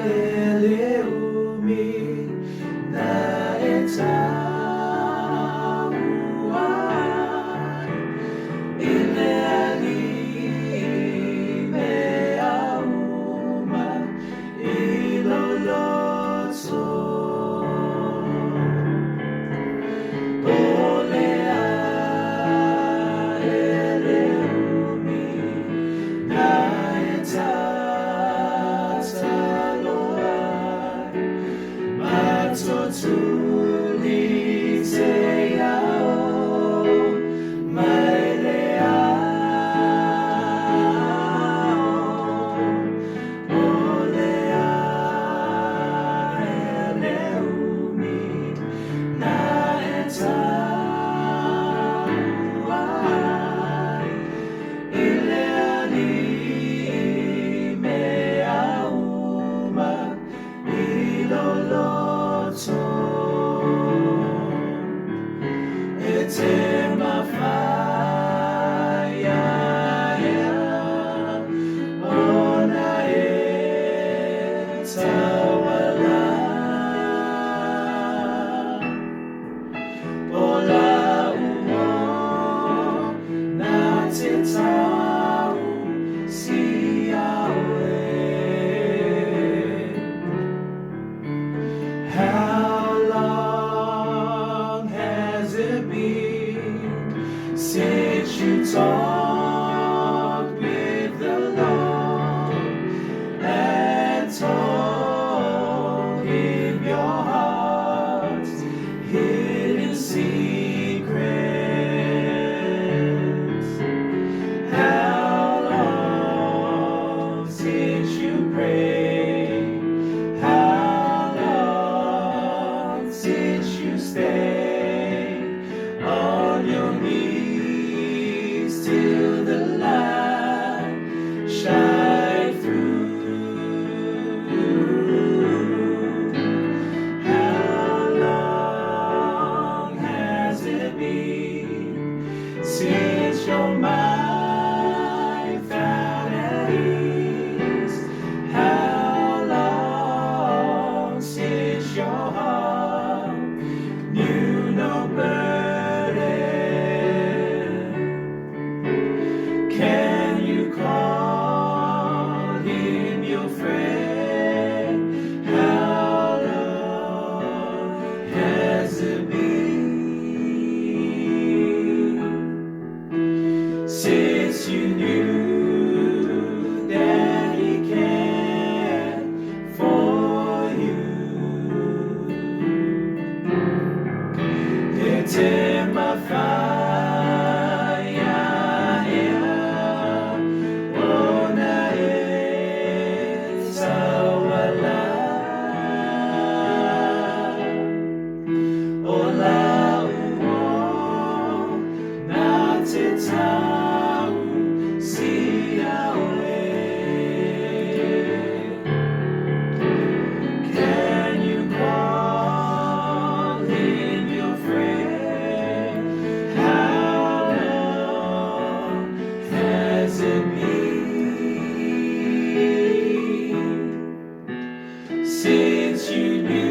eleumi na etauai ileani meauma iloloso olea eleumi na etataloai matotuliteyao maileao olea eleumi na etauai ileani meauma iloloto etema faya ona etawala ola uo natetau siawe. How long has it been since you talked with the Lord and told him your heart's hidden secrets? How long since you prayed? How long since you stayed on your knees till the light shine through? How long has it been since your mind found at ease? How long since your heart knew no burden? Can you call him your friend? How long has it been since you knew that he cared for you? Etema faya ona etawala ola uo natetau siawe. Can you call him your friend? How long has it been since you knew